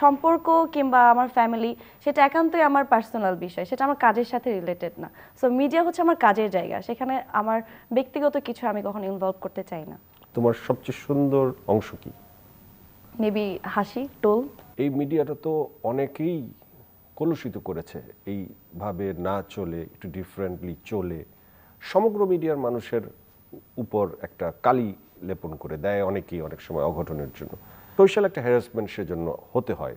সম্পর্ক কিংবা আমার ফ্যামিলি সেটা একান্তই আমার পার্সোনাল বিষয়, সেটা আমার কাজের সাথে রিলেটেড না। সো মিডিয়া হচ্ছে আমার কাজের জায়গা, সেখানে আমার ব্যক্তিগত কিছু আমি কখনো ইনভলভ করতে চাই না। তোমার সবচেয়ে সুন্দর অংশ কি? মেবি হাসি, টোল। এই মিডিয়াটা তো অনেকেই কলুষিত করেছে, এইভাবে না চলে একটু ডিফারেন্টলি চলে সমগ্র মিডিয়ার মানুষের উপর একটা কালি লেপন করে দেয় অনেকেই, অনেক সময় অঘটনের জন্য। সোশ্যাল একটা হ্যারাসমেন্ট সেজন্য হতে হয়।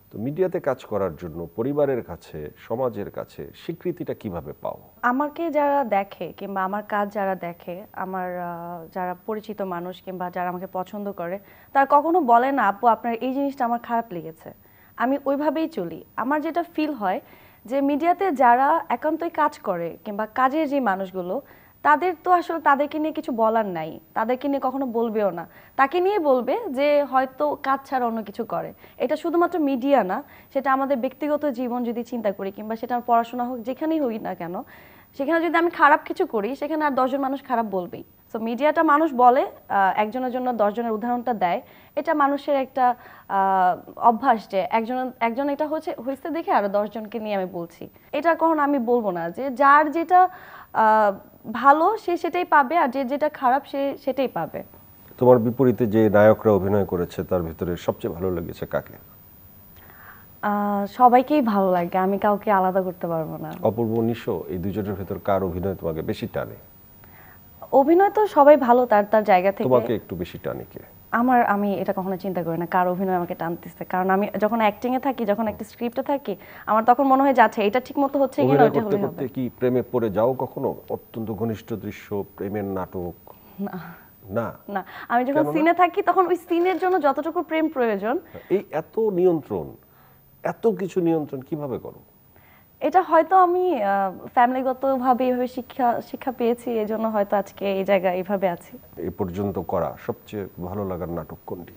তো মিডিয়াতে কাজ করার জন্য পরিবারের কাছে, সমাজের কাছে স্বীকৃতিটা কিভাবে পাও? আমাকে যারা দেখে কিংবা আমার কাজ যারা দেখে, আমার যারা পরিচিত মানুষ কিংবা যারা আমাকে পছন্দ করে, তারা কখনো বলে না আপু আপনার এই জিনিসটা আমার খারাপ লেগেছে। আমি ওইভাবেই চলি। আমার যেটা ফিল হয় যে মিডিয়াতে যারা একান্তই কাজ করে কিংবা কাজের যে মানুষগুলো, তাদের তো আসলে তাদেরকে নিয়ে কিছু বলার নাই, তাদেরকে নিয়ে কখনো বলবেও না। তাকে নিয়ে বলবে যে হয়তো কাজ ছাড়া অন্য কিছু করে। এটা শুধুমাত্র মিডিয়া না, সেটা আমাদের ব্যক্তিগত জীবন যদি চিন্তা করি কিংবা সেটা আমার পড়াশোনা হোক, যেখানেই হই না কেন, সেখানে যদি আমি খারাপ কিছু করি সেখানে আর 10 জন মানুষ খারাপ বলবেই। সো মিডিয়াটা মানুষ বলে একজনের জন্য 10 জনের উদাহরণটা দেয়। এটা মানুষের একটা অভ্যাস যে একজন এটা হয়েছে দেখে আরো 10 জনকে নিয়ে আমি বলছি। এটা কখনো আমি বলবো না যে যার যেটা ভালো সে সেটাই পাবে, আর যে যেটা খারাপ সে সেটাই পাবে। তোমার বিপরীতে যে নায়করা অভিনয় করেছে তার ভিতরে সবচেয়ে ভালো লেগেছে কাকে? সবাইকেই ভালো লাগে, আমি কাউকে আলাদা করতে পারবো না। অপূর্ব, নিশো, এই দুজনের ভেতর কার অভিনয় তোমাকে বেশি টানে? অভিনয় তো সবাই ভালো তার তার জায়গা থেকে। তোমাকে একটু বেশি টানে কে? আমি এটা কখনো চিন্তা করি না কার অভিনয় আমাকে টানতেছে, কারণ আমি যখন অ্যাক্টিং এ থাকি, যখন একটা স্ক্রিপ্টে থাকি, আমার তখন মনে হয় যাচ্ছে এটা ঠিক মতো হচ্ছে কিনা, অভিনয় ওইটা করতে হলে করতে হবে। কি প্রেমে পড়ে যাও কখনো? অত্যন্ত ঘনিষ্ঠ দৃশ্য, প্রেমের নাটক? না না? না, আমি যখন কেন না? সিনে থাকি তখন ওই সিনের জন্য যতটুকু প্রেম প্রয়োজন। এই এত নিয়ন্ত্রণ, এত কিছু নিয়ন্ত্রণ কিভাবে করো? এটা হয়তো আমি ফ্যামিলিগতভাবে এইভাবে শিক্ষা শিক্ষা পেয়েছি, এই জন্য হয়তো আজকে এই জায়গায় এইভাবে আছি। এ পর্যন্ত করা সবচেয়ে ভালো লাগার নাটক কোনটি?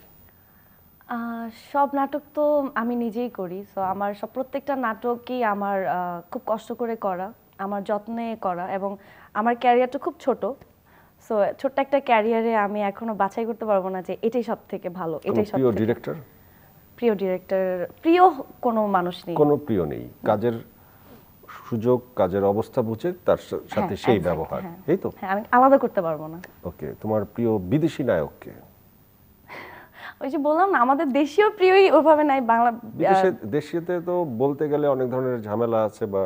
সব নাটক তো আমি নিজেই করি, সো আমার প্রত্যেকটা নাটকই আমার খুব কষ্ট করে করা, আমার যত্নে করা, এবং আমার ক্যারিয়ারটা খুব ছোট। সো ছোট্ট একটা ক্যারিয়ারে আমি এখনো বাছাই করতে পারবো না যে এটাই সব থেকে ভালো, কোনো এটাই সব প্রিয় থেকে ডিরেক্টর? প্রিয় ডিরেক্টর, প্রিয় কোনো মানুষ নেই। কোনো প্রিয় নেই, কাজের সুযোগ, কাজের অবস্থা বুঝে তার সাথে হ্যাঁ, সেই exact, ব্যবহার, হ্যাঁ। এই তো? হ্যাঁ, আমি আলাদা করতে পারবো না। ওকে, তোমার প্রিয় বিদেশি নায়ককে? ওই যে বললাম না, আমাদের দেশীয় প্রিয়ই ওভাবে নাই, বাংলা। দেশীয়তে তো বলতে গেলে অনেক ধরনের ঝামেলা আছে বা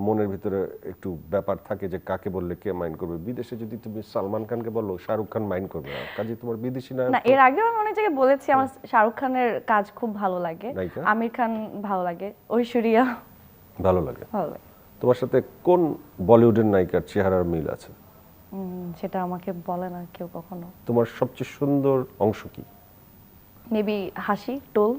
মনের ভিতরে একটু ব্যাপার থাকে যে কাকে বললে কে মাইন্ড করবে। বিদেশে যদি তুমি সালমান খানকে বলো, শাহরুখ খান মাইন্ড করবে না। কাজে তোমার বিদেশি নায়ক না, এর আগেও আমি অনেক জায়গায় বলেছি আমার শাহরুখ খানের কাজ খুব ভালো লাগে, নায়িকা আমির খান ভালো লাগে, ঐশ্বরিয়া ভালো লাগে। ভালো লাগে। তোমার সাথে কোন বলিউডের নায়িকার চেহারার মিল আছে? সেটা আমাকে বলে না কেউ কখনো। তোমার সবচেয়ে সুন্দর অংশ কি? মেবি হাসি, টোল।